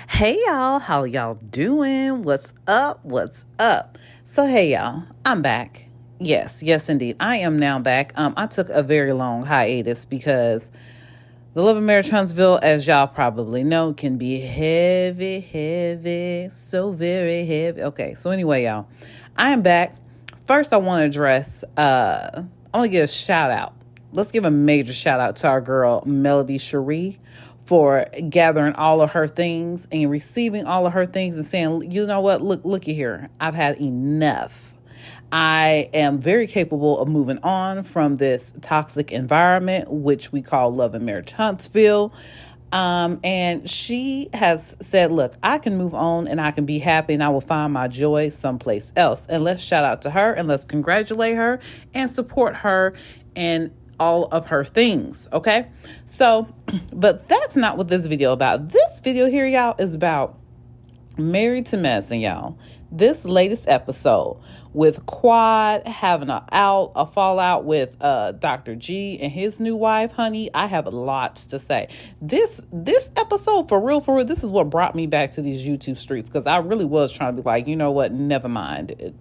Hey y'all, how y'all doing? What's up? What's up? So hey y'all, I'm back. Yes, indeed. I am now back. I took a very long hiatus because the Love and Marriage Huntsville, as y'all probably know, can be heavy, so very heavy. Okay, so anyway, y'all, I am back. First, I want to address. I want to give a shout out. Let's give a major shout out to our girl Melody Cherie for gathering all of her things and receiving all of her things and saying, you know what, looky here, I've had enough. I am very capable of moving on from this toxic environment, which we call Love and Marriage Huntsville. And she has said, look, I can move on and I can be happy and I will find my joy someplace else. And let's shout out to her and let's congratulate her and support her in all of her things. Okay. So, but that's not what this video about. This video here, y'all, is about Married to Medicine, y'all. This latest episode with Quad having a fallout with Dr. G and his new wife, honey. I have lots to say. This episode, for real, this is what brought me back to these YouTube streets, because I really was trying to be like, you know what, never mind.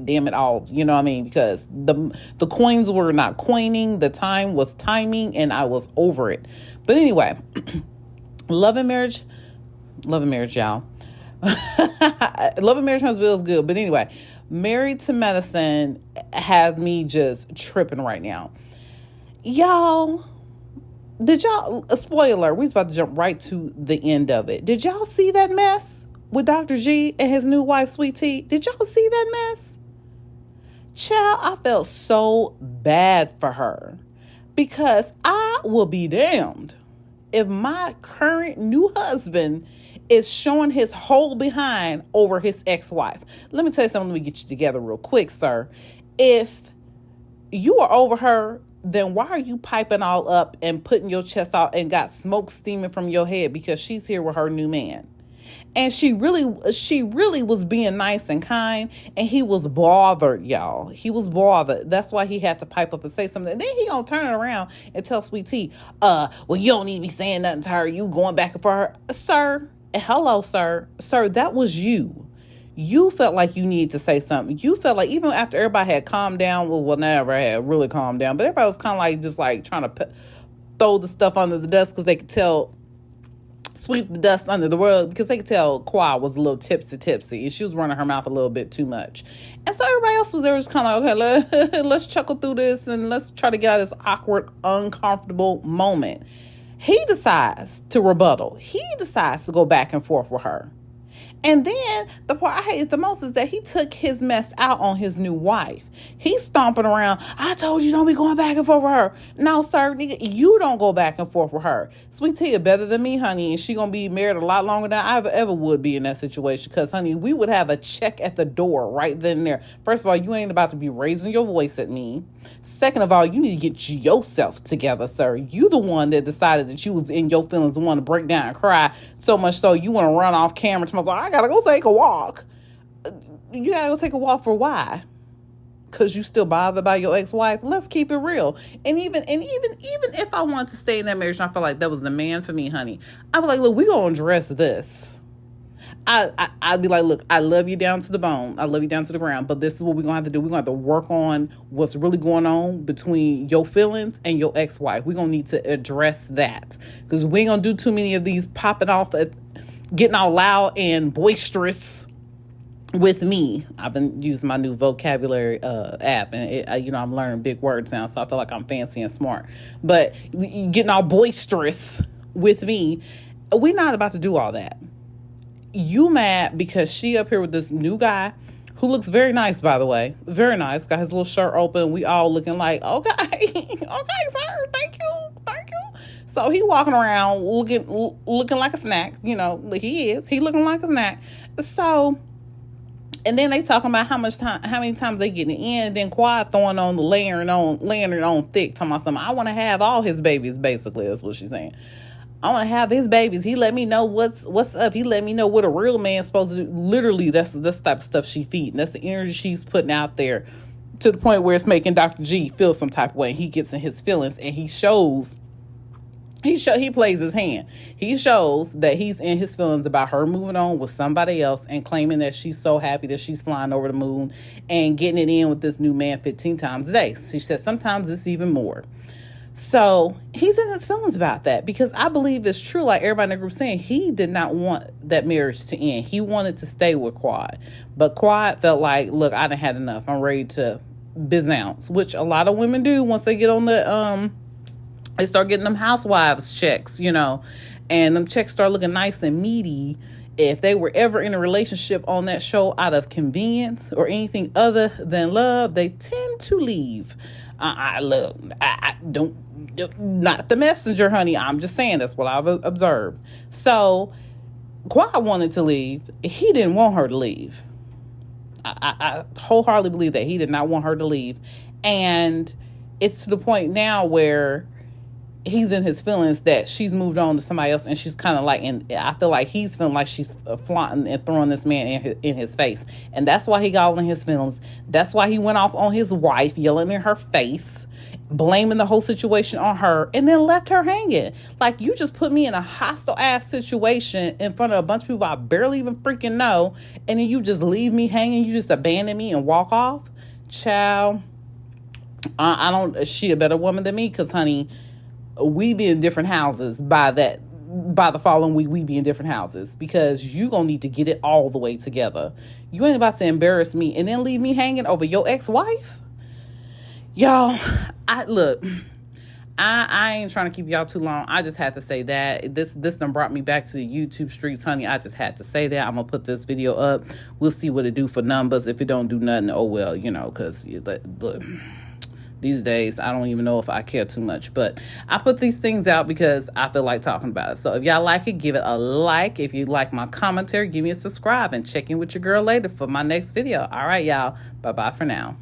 Damn it all, you know what I mean? Because the coins were not coining, the time was timing, and I was over it. But anyway, love and marriage, y'all. Love and Marriage Huntsville is good. But anyway, Married to Medicine has me just tripping right now. Y'all, spoiler, we was about to jump right to the end of it. Did y'all see that mess with Dr. G and his new wife, Sweet Tea? Did y'all see that mess? Child, I felt so bad for her, because I will be damned if my current new husband is showing his whole behind over his ex-wife. Let me tell you something. Let me get you together real quick, sir. If you are over her, then why are you piping all up and putting your chest out and got smoke steaming from your head because she's here with her new man? And she really was being nice and kind, and he was bothered, y'all. He was bothered. That's why he had to pipe up and say something. And then he gonna turn it around and tell Sweet Tea, well, you don't need to be saying nothing to her. You going back for her. Sir, hello, sir. Sir, that was you. You felt like you needed to say something. You felt like, even after everybody had calmed down, well, never had really calmed down, but everybody was kind of like just like trying to throw the stuff under the desk because they could tell, sweep the dust under the rug, because they could tell Qua was a little tipsy, and she was running her mouth a little bit too much. And so everybody else was there, was kind of like, okay, let's chuckle through this and let's try to get out of this awkward, uncomfortable moment. He decides to rebuttal. He decides to go back and forth with her. And then the part I hated the most is that he took his mess out on his new wife. He's stomping around. I told you don't be going back and forth with her. No, sir, nigga, you don't go back and forth with her. Sweet Tea better than me, honey, and she gonna be married a lot longer than I ever would be in that situation. Because, honey, we would have a check at the door right then and there. First of all, you ain't about to be raising your voice at me. Second of all, you need to get yourself together, sir. You the one that decided that you was in your feelings and want to break down and cry so much so you want to run off camera to myself. I gotta go take a walk. You gotta go take a walk for why? Because you still bothered by your ex-wife? Let's keep it real. And even if I wanted to stay in that marriage and I felt like that was the man for me, honey, I'd be like, look, we gonna address this. I'd be like, look, I love you down to the bone. I love you down to the ground. But this is what we're going to have to do. We're going to have to work on what's really going on between your feelings and your ex-wife. We're going to need to address that. Because we ain't going to do too many of these popping off, getting all loud and boisterous with me. I've been using my new vocabulary app. And, I'm learning big words now. So I feel like I'm fancy and smart. But getting all boisterous with me, we're not about to do all that. You mad because she up here with this new guy who looks very nice, by the way. Very nice. Got his little shirt open. We all looking like, okay, okay, sir. Thank you. So he walking around looking like a snack. You know, he is. He looking like a snack. So, and then they talking about how many times they getting in. Then Quad throwing on the layering it on thick. Talking about something. I want to have all his babies, basically. That's what she's saying. I want to have his babies. He let me know what's up. He let me know what a real man's supposed to do. Literally, that's this type of stuff she feeding. That's the energy she's putting out there, to the point where it's making Dr. G feel some type of way. He gets in his feelings and he shows He plays his hand. He shows that he's in his feelings about her moving on with somebody else and claiming that she's so happy that she's flying over the moon and getting it in with this new man 15 times a day. She said sometimes it's even more. So he's in his feelings about that because I believe it's true. Like everybody in the group saying, he did not want that marriage to end. He wanted to stay with Quad. But Quad felt like, look, I done had enough. I'm ready to bounce, which a lot of women do once they get on they start getting them housewives checks, and them checks start looking nice and meaty. If they were ever in a relationship on that show out of convenience or anything other than love, they tend to leave. I don't, not the messenger, honey. I'm just saying that's what I've observed. So Quad wanted to leave. He didn't want her to leave. I wholeheartedly believe that he did not want her to leave. And it's to the point now where he's in his feelings that she's moved on to somebody else, and she's kind of like, and I feel like he's feeling like she's flaunting and throwing this man in his face, and that's why he got all in his feelings. That's why he went off on his wife, yelling in her face, blaming the whole situation on her, and then left her hanging. Like, you just put me in a hostile ass situation in front of a bunch of people I barely even freaking know, and then you just leave me hanging. You just abandon me and walk off. Child, I don't. She a better woman than me, because honey, we be in different houses by the following week. We be in different houses because you gonna need to get it all the way together. You ain't about to embarrass me and then leave me hanging over your ex-wife. Y'all, I ain't trying to keep y'all too long. I just had to say that this done brought me back to the YouTube streets, honey. I just had to say that. I'm gonna put this video up. We'll see what it do for numbers. If it don't do nothing, oh well, because look, these days, I don't even know if I care too much. But I put these things out because I feel like talking about it. So if y'all like it, give it a like. If you like my commentary, give me a subscribe. And check in with your girl later for my next video. All right, y'all. Bye-bye for now.